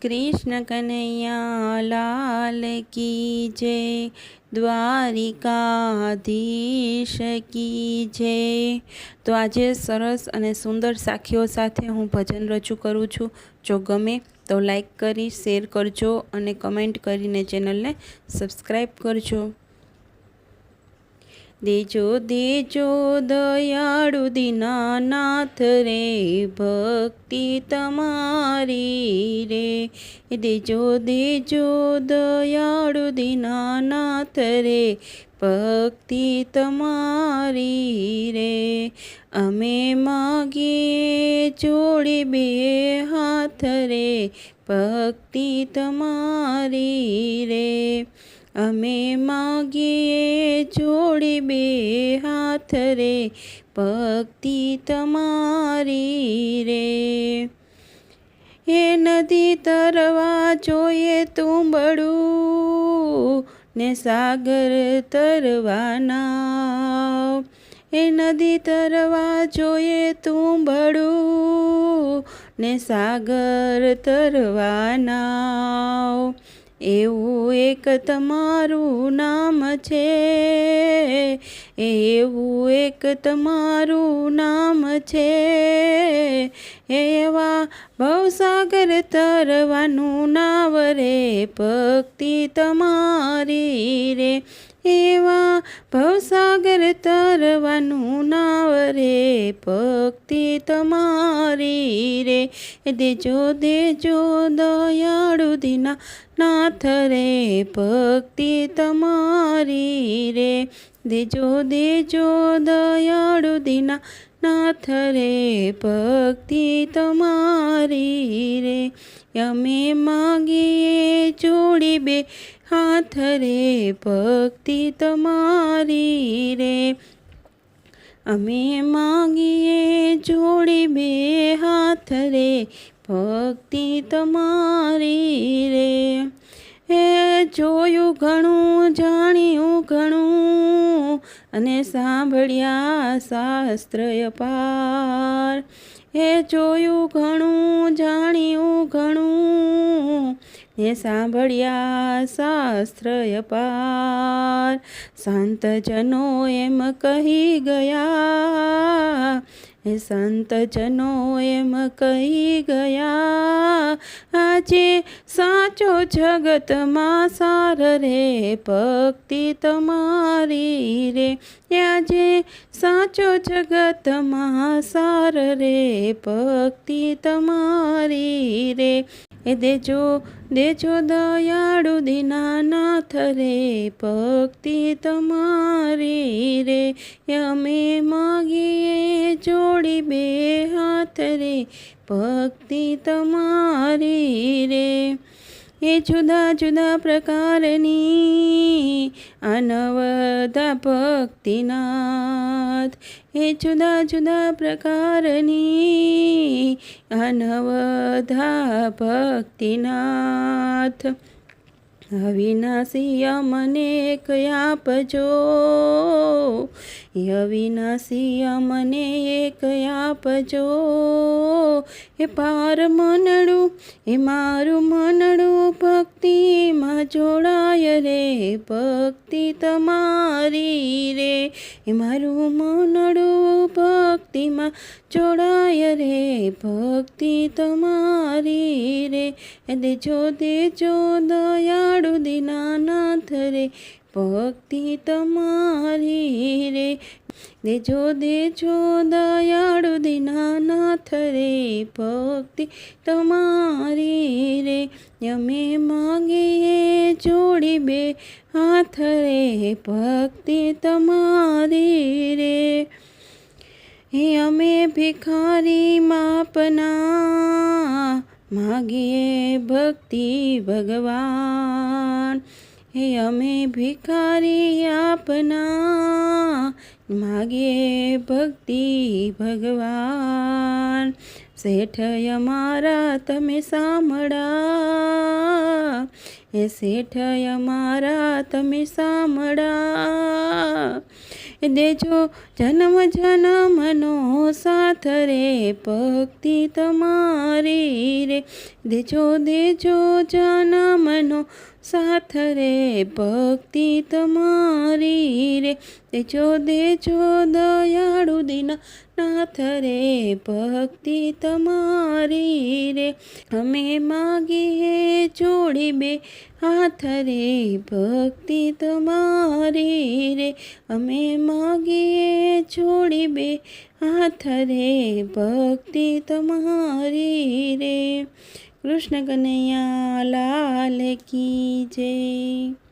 कृष्ण कन्हैया लाल की जय, દ્વારિકાધીશ કી જય। તો આજે સરસ અને સુંદર સાખીઓ સાથે હું ભજન રજૂ કરું છું। જો ગમે તો લાઈક કરી શેર કરજો અને કમેન્ટ કરીને ચેનલને સબસ્ક્રાઈબ કરજો। દેજો દેજો દયાળુ દીનાનાથ રે, ભક્તિ તમારી રે। દેજો દેજો દયાળુ દીનાનાથ રે, ભક્તિ તમારી રે। અમે માગીએ જોડી બે હાથ રે, ભક્તિ તમારી રે। અમે માગીએ જોડી બે હાથ રે, ભક્તિ તમારી રે। એ નદી તરવા જોઈએ તુંબડું, ને સાગર તરવા નાવ। એ નદી તરવા જોઈએ તુંબડું, ને સાગર તરવા નાવ। એવું એક તમારું નામ છે, એવું એક તમારું નામ છે। એવા ભવસાગર તરવાનું નાવ રે, ભક્તિ તમારી રે। એવા ભવસાગર તરવાનું નાવ રે, ભક્તિ તમારી રે। દેજો દેજો દયાળુ દીનાનાથ રે, ભક્તિ તમારી રે। દેજો દેજો દયાળુ દીનાનાથ રે, ભક્તિ તમારી રે। અમે માગીએ જોડી બે હાથ રે, ભક્તિ તમારી રે। અમે માગીએ જોડી બે હાથ રે, ભક્તિ તમારી રે। એ જોયું ઘણું જાણ્યું ઘણું, અને સાંભળ્યા શાસ્ત્ર અપાર। એ જોયું ઘણું જાણ્યું ઘણું, ને સાંભળ્યા શાસ્ત્ર અપાર। સંતજનો એમ કહી ગયા, એ સંતજનો એમ કહી ગયા, આજે સાચો જગતમાં સાર રે, ભક્તિ તમારી રે। આજે સાચો જગતમાં સાર રે, ભક્તિ તમારી રે। એ દેજો દેજો દયાળુ દીનાનાથ રે, ભક્તિ તમારી રે। અમે માગીએ જોડી બે હાથ રે, ભક્તિ તમારી રે। એ જુદા જુદા પ્રકારની આ નવધા ભક્તિનાથ, એ જુદા જુદા પ્રકારની આ નવધા ભક્તિનાથ। અવિનાશી અમને એક આપજો, અવિનાશી અમને એક આપજો। એ પાર મનડું એ મારું મનડું, ભક્તિમાં જોડાય રે, ભક્તિ તમારી રે। એ મારું મનડું ભક્તિમાં જોડાય રે, ભક્તિ તમારી રે। દેજો દેજો દયાળુ દીનાનાથ રે, ભક્તિ તમારી રે। દેજો દેજો દયાળુ દીનાનાથ રે, ભક્તિ તમારી રે। અમે માગીએ જોડી બે હાથ રે, ભક્તિ તમારી રે। હે અમે ભિખારી માપના માગીએ ભક્તિ ભગવાન। હે અમે ભિખારી આપના માગીએ ભક્તિ ભગવાન। શેઠ અમારા તમે સાંભળા, એ શેઠ અમારા તમે સાંભળા। દેજો જન્મ જન્મનો સાથ રે ભક્તિ તમારી રે, દેજો દેજો જન્મનો સાથ રે ભક્તિ તમારી રે, દેજો દેજો દયાળુ દીનાનાથ રે ભક્તિ તમારી રે, અમે માગીએ જોડી બે હાથ રે ભક્તિ તમારી રે, અમે માગીએ જોડી બે હાથ રે ભક્તિ તમારી રે। કૃષ્ણ કનૈયા લાલ કી જય।